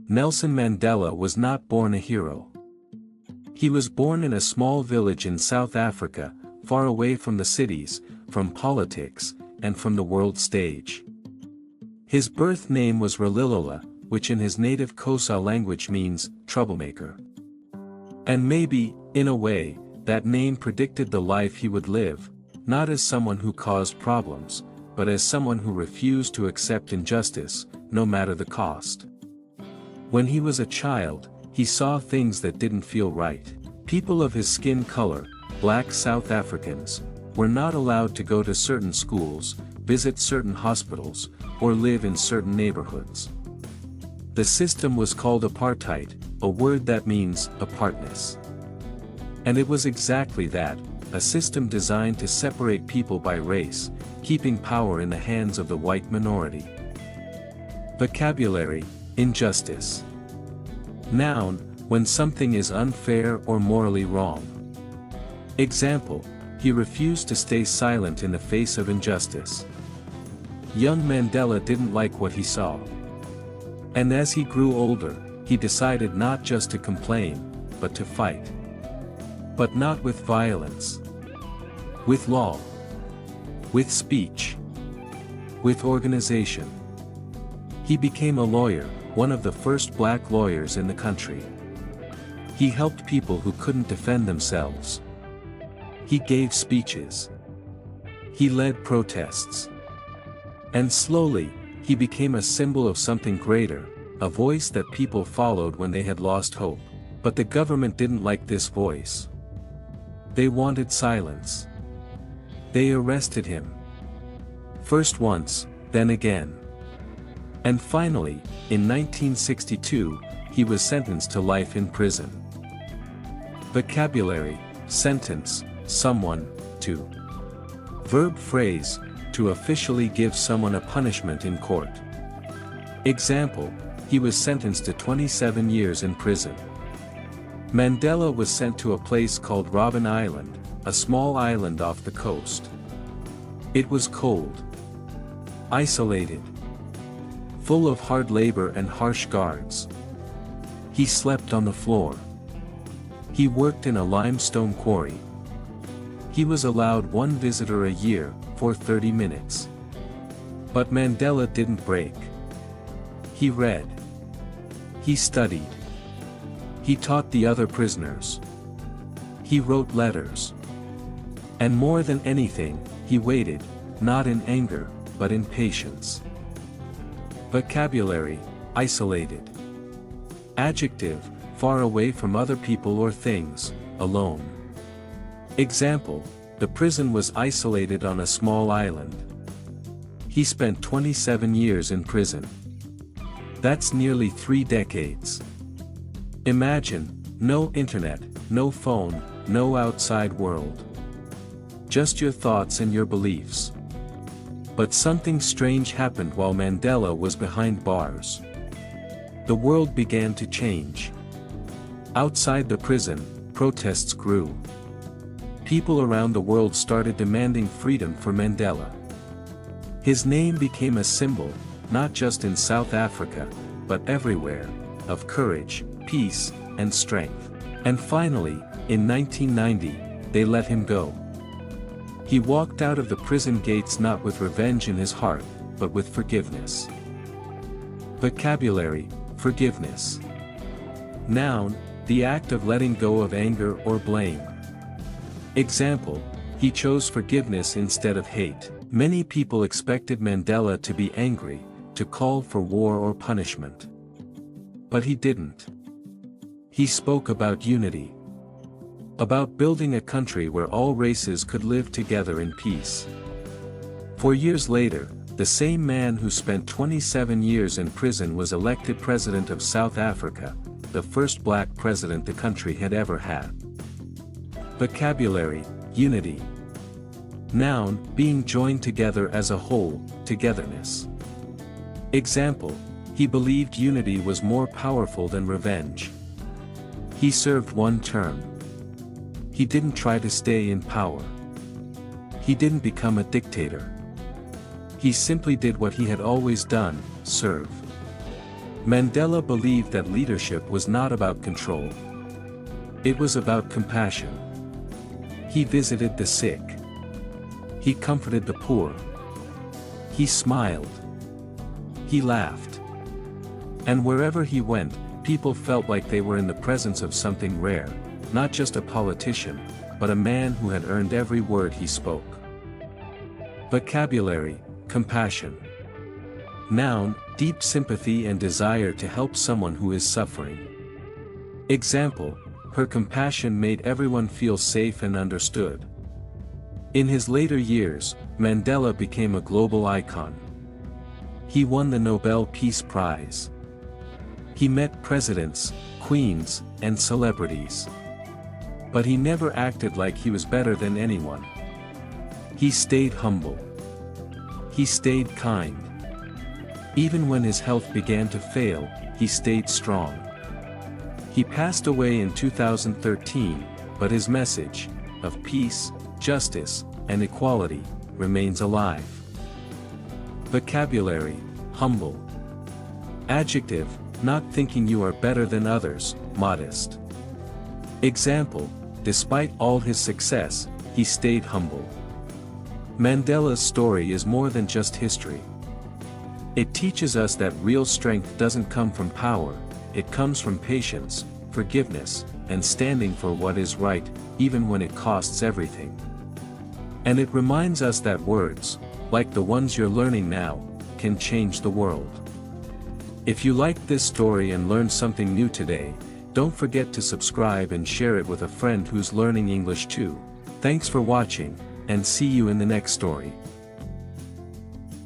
Nelson Mandela was not born a hero. He was born in a small village in South Africa, far away from the cities, from politics, and from the world stage. His birth name was Ralilola, which in his native Xhosa language means, troublemaker. And maybe, in a way, that name predicted the life he would live, not as someone who caused problems, but as someone who refused to accept injustice, no matter the cost. When he was a child, he saw things that didn't feel right. People of his skin color, black South Africans, were not allowed to go to certain schools, visit certain hospitals, or live in certain neighborhoods. The system was called apartheid, a word that means apartness. And it was exactly that, a system designed to separate people by race, keeping power in the hands of the white minority. Vocabulary: injustice. Noun: when something is unfair or morally wrong. Example: he refused to stay silent in the face of injustice. Young Mandela didn't like what he saw. And as he grew older, he decided not just to complain, but to fight. But not with violence. With law. With speech. With organization. He became a lawyer, one of the first black lawyers in the country. He helped people who couldn't defend themselves. He gave speeches. He led protests. And slowly, he became a symbol of something greater, a voice that people followed when they had lost hope. But the government didn't like this voice. They wanted silence. They arrested him. First once, then again. And finally, in 1962, he was sentenced to life in prison. Vocabulary: sentence, someone, to. Verb phrase: to officially give someone a punishment in court. Example: he was sentenced to 27 years in prison. Mandela was sent to a place called Robben Island, a small island off the coast. It was cold. Isolated. Full of hard labor and harsh guards. He slept on the floor. He worked in a limestone quarry. He was allowed one visitor a year, for 30 minutes. But Mandela didn't break. He read. He studied. He taught the other prisoners. He wrote letters. And more than anything, he waited, not in anger, but in patience. Vocabulary: isolated. Adjective: far away from other people or things, alone. Example: the prison was isolated on a small island. He spent 27 years in prison. That's nearly 3 decades. Imagine, no internet, no phone, no outside world. Just your thoughts and your beliefs. But something strange happened while Mandela was behind bars. The world began to change. Outside the prison, protests grew. People around the world started demanding freedom for Mandela. His name became a symbol, not just in South Africa, but everywhere, of courage, peace, and strength. And finally, in 1990, they let him go. He walked out of the prison gates not with revenge in his heart, but with forgiveness. Vocabulary: forgiveness. Noun: the act of letting go of anger or blame. Example: he chose forgiveness instead of hate. Many people expected Mandela to be angry, to call for war or punishment. But he didn't. He spoke about unity. About building a country where all races could live together in peace. 4 years later, the same man who spent 27 years in prison was elected president of South Africa, the first black president the country had ever had. Vocabulary: unity. Noun: being joined together as a whole, togetherness. Example: he believed unity was more powerful than revenge. He served 1 term. He didn't try to stay in power. He didn't become a dictator. He simply did what he had always done: serve. Mandela believed that leadership was not about control. It was about compassion. He visited the sick. He comforted the poor. He smiled. He laughed. And wherever he went, people felt like they were in the presence of something rare, not just a politician, but a man who had earned every word he spoke. Vocabulary: compassion. Noun: deep sympathy and desire to help someone who is suffering. Example: her compassion made everyone feel safe and understood. In his later years, Mandela became a global icon. He won the Nobel Peace Prize. He met presidents, queens, and celebrities. But he never acted like he was better than anyone. He stayed humble. He stayed kind. Even when his health began to fail, he stayed strong. He passed away in 2013, but his message of peace, justice, and equality remains alive. Vocabulary: humble. Adjective: not thinking you are better than others, modest. Example: despite all his success, he stayed humble. Mandela's story is more than just history. It teaches us that real strength doesn't come from power, it comes from patience, forgiveness, and standing for what is right, even when it costs everything. And it reminds us that words, like the ones you're learning now, can change the world. If you liked this story and learned something new today, don't forget to subscribe and share it with a friend who's learning English too. Thanks for watching, and see you in the next story.